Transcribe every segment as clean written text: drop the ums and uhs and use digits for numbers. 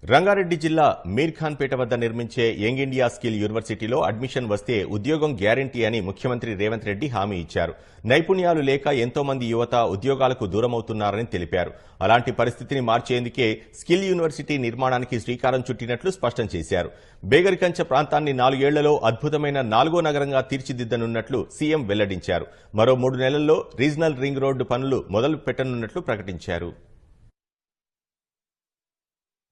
రంగారెడ్డి జిల్లా మీర్ఖాన్పేట వద్ద నిర్మించే యంగ్ ఇండియా స్కిల్ యూనివర్సిటీలో అడ్మిషన్ వస్తే ఉద్యోగం గ్యారంటీ అని ముఖ్యమంత్రి రేవంత్ రెడ్డి హామీ ఇచ్చారు. నైపుణ్యాలు లేక ఎంతో మంది యువత ఉద్యోగాలకు దూరమవుతున్నారని తెలిపారు. అలాంటి పరిస్థితిని మార్చేందుకే స్కిల్ యూనివర్సిటీ నిర్మాణానికి శ్రీకారం చుట్టినట్లు స్పష్టం చేశారు. బేగరికంచ ప్రాంతాన్ని 4 ఏళ్లలో అద్భుతమైన 4వ నగరంగా తీర్చిదిద్దనున్నట్లు సీఎం వెల్లడించారు. మరో 3 నెలల్లో రీజనల్ రింగ్ రోడ్డు పనులు మొదలు పెట్టనున్నట్లు ప్రకటించారు.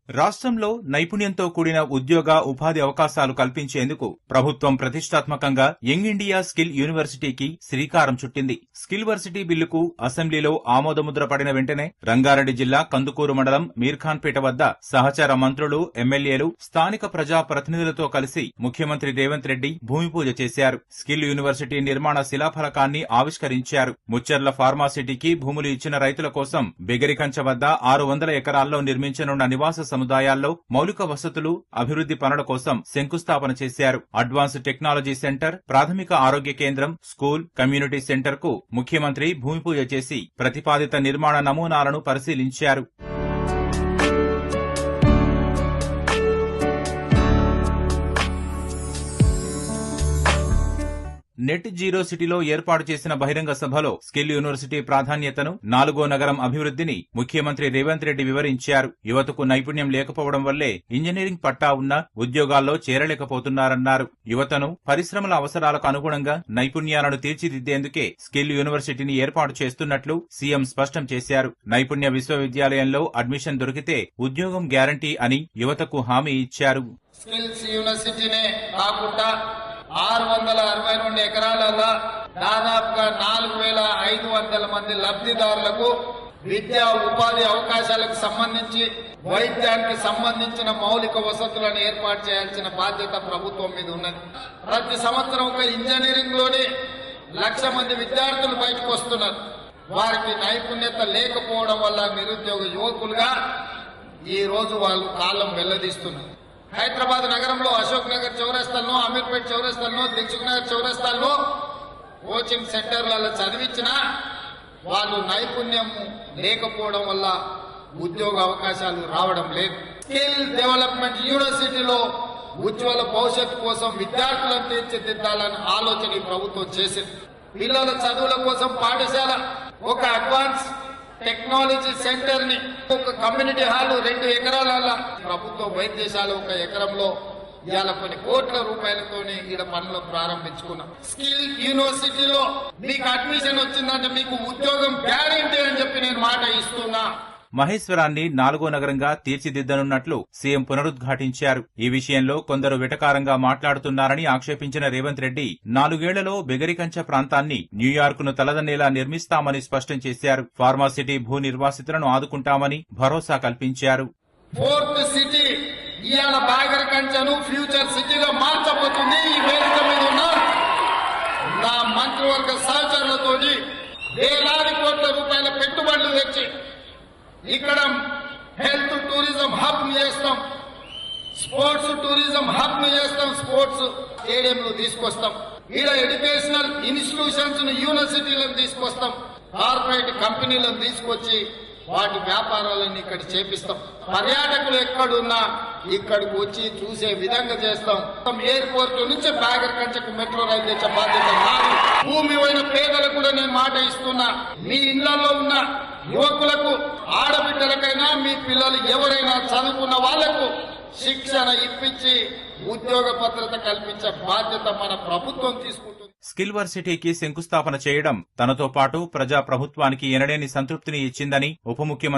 రాష్ట్రంలో నైపుణ్యంతో కూడిన ఉద్యోగ ఉపాధి అవకాశాలు కల్పించేందుకు ప్రభుత్వం ప్రతిష్టాత్మకంగా యంగ్ ఇండియా స్కిల్ యూనివర్సిటీకి శ్రీకారం చుట్టింది. స్కిల్ వర్సిటీ బిల్లుకు అసెంబ్లీలో ఆమోదముద్ర పడిన వెంటనే రంగారెడ్డి జిల్లా కందుకూరు మండలం మీర్ఖాన్పేట వద్ద సహచర మంత్రులు, ఎమ్మెల్యేలు, స్థానిక ప్రజా ప్రతినిధులతో కలిసి ముఖ్యమంత్రి రేవంత్ రెడ్డి భూమి పూజ చేశారు. స్కిల్ యూనివర్సిటీ నిర్మాణ శిలాఫలకాన్ని ఆవిష్కరించారు. ముచ్చర్ల ఫార్మాసిటీకి భూములు ఇచ్చిన రైతుల కోసం బెగరికంచ వద్ద 600 ఎకరాల్లో నిర్మించనున్న నివాస సముదాయాల్లో మౌలిక వసతులు, అభివృద్ధి పనుల కోసం శంకుస్థాపన చేశారు. అడ్వాన్స్డ్ టెక్నాలజీ సెంటర్, ప్రాథమిక ఆరోగ్య కేంద్రం, స్కూల్, కమ్యూనిటీ సెంటర్ కు ముఖ్యమంత్రి భూమి పూజ చేసి ప్రతిపాదిత నిర్మాణ నమూనాలను పరిశీలించారు. నెట్ జీరో సిటీలో ఏర్పాటు చేసిన బహిరంగ సభలో స్కిల్ యూనివర్సిటీ ప్రాధాన్యతను, 4వ నగరం అభివృద్ధిని ముఖ్యమంత్రి రేవంత్ రెడ్డి వివరించారు. యువతకు నైపుణ్యం లేకపోవడం వల్లే ఇంజనీరింగ్ పట్టా ఉన్న ఉద్యోగాల్లో చేరలేకపోతున్నారన్నారు. యువతను పరిశ్రమల అవసరాలకు అనుగుణంగా నైపుణ్యాలను తీర్చిదిద్దేందుకే స్కిల్ యూనివర్సిటీని ఏర్పాటు చేస్తున్నట్లు సీఎం స్పష్టం చేశారు. నైపుణ్య విశ్వవిద్యాలయంలో అడ్మిషన్ దొరికితే ఉద్యోగం గ్యారంటీ అని యువతకు హామీ ఇచ్చారు. స్కిల్స్ యూనివర్సిటీనే కాకుండా 662 ఎకరాలలో దాదాపుగా 4500 మంది లబ్ధిదారులకు విద్యా ఉపాధి అవకాశాలకు సంబంధించి, వైద్యానికి సంబంధించిన మౌలిక వసతులను ఏర్పాటు చేయాల్సిన బాధ్యత ప్రభుత్వం మీద ఉన్నది. ప్రతి సంవత్సరం ఒక ఇంజనీరింగ్ లోనే 1,00,000 మంది విద్యార్థులు బయటకు వస్తున్నారు. వారికి నైపుణ్యత లేకపోవడం వల్ల నిరుద్యోగ యువకులుగా ఈ రోజు వాళ్ళు కాలం వెల్లదీస్తున్నారు. హైదరాబాద్ నగరంలో అశోక్ నగర్ చౌరస్తాల్లో, అమీర్పేట్ చౌరస్తాల్లో, దిల్సుఖ్ నగర్ చౌరస్తాల్లో కోచింగ్ సెంటర్లలో చదివించినా వాళ్ళు నైపుణ్యం లేకపోవడం వల్ల ఉద్యోగ అవకాశాలు రావడం లేదు. స్కిల్ డెవలప్మెంట్ యూనివర్సిటీలో ఉజ్వల భవిష్యత్తు కోసం విద్యార్థులను తీర్చిదిద్దాలని ఆలోచన ఈ ప్రభుత్వం చేసింది. పిల్లల చదువుల కోసం పాఠశాల, ఒక అడ్వాన్స్ టెక్నాలజీ సెంటర్ ని, ఒక కమ్యూనిటీ హాల్ 2 ఎకరాల, ప్రభుత్వ వైద్యశాల 1 ఎకరంలో ఇవాళ కొన్ని కోట్ల రూపాయలతోనే ఈడ పనులు ప్రారంభించుకున్నాం. స్కిల్ యూనివర్సిటీలో మీకు అడ్మిషన్ వచ్చిందంటే మీకు ఉద్యోగం గ్యారంటీ అని చెప్పి నేను మాట ఇస్తున్నా. మహేశ్వరాన్ని 4వ నగరంగా తీర్చిదిద్దనున్నట్లు సీఎం పునరుద్ఘాటించారు. ఈ విషయంలో కొందరు వెటకారంగా మాట్లాడుతున్నారని ఆక్షేపించిన రేవంత్ రెడ్డి 4 ఏళ్లలో బెగరికంచ ప్రాంతాన్ని న్యూయార్క్ ను తలదన్నేలా నిర్మిస్తామని స్పష్టం చేశారు. ఫార్మాసిటీ భూ నిర్వాసితులను ఆదుకుంటామని భరోసా కల్పించారు. 4th సిటీ ఇవాళ బెగరికంచను ఫ్యూచర్ సిటీగా మార్చబోతుంది. ఈ వేదిక మీద ఉన్న నా మంత్రివర్గ సహచరులతోటి వేలాది కోట్ల రూపాయల పెట్టుబడులు తెచ్చి ఇక్కడ హెల్త్ టూరిజం హబ్ ను చేస్తాం, స్పోర్ట్స్ టూరిజం హబ్ ను చేస్తాం, స్పోర్ట్స్ స్టేడియంలు తీసుకొస్తాం, ఈడ ఎడ్యుకేషనల్ ఇన్స్టిట్యూషన్స్ ను యూనివర్సిటీలను తీసుకొస్తాం, కార్పొరేట్ కంపెనీలను తీసుకొచ్చి వాటి వ్యాపారాలను ఇక్కడ చేపిస్తాం. పర్యాటకులు ఎక్కడున్నా ఇక్కడికి వచ్చి చూసే విధంగా చేస్తాం. ఎయిర్పోర్ట్ నుంచి బెగరికంచకు మెట్రో రైలు తెచ్చే బాధ్యత నాది. భూమి అయిన పేదలకు కూడా నేను మాట ఇస్తున్నా. మీ ఇళ్లలో ఉన్న యువకులకు, ఆడబిడ్డలకైనా, మీ పిల్లలు ఎవరైనా చదువుకున్న వాళ్లకు శిక్షణ ఇప్పించి ఉద్యోగ భద్రత కల్పించే బాధ్యత మన ప్రభుత్వం తీసుకుంటుంది. స్కిల్ వర్సిటీకి శంకుస్థాపన చేయడం తనతో పాటు ప్రజా ప్రభుత్వానికి ఎనలేని సంతృప్తిని ఇచ్చిందని ఉప ముఖ్యమంత్రి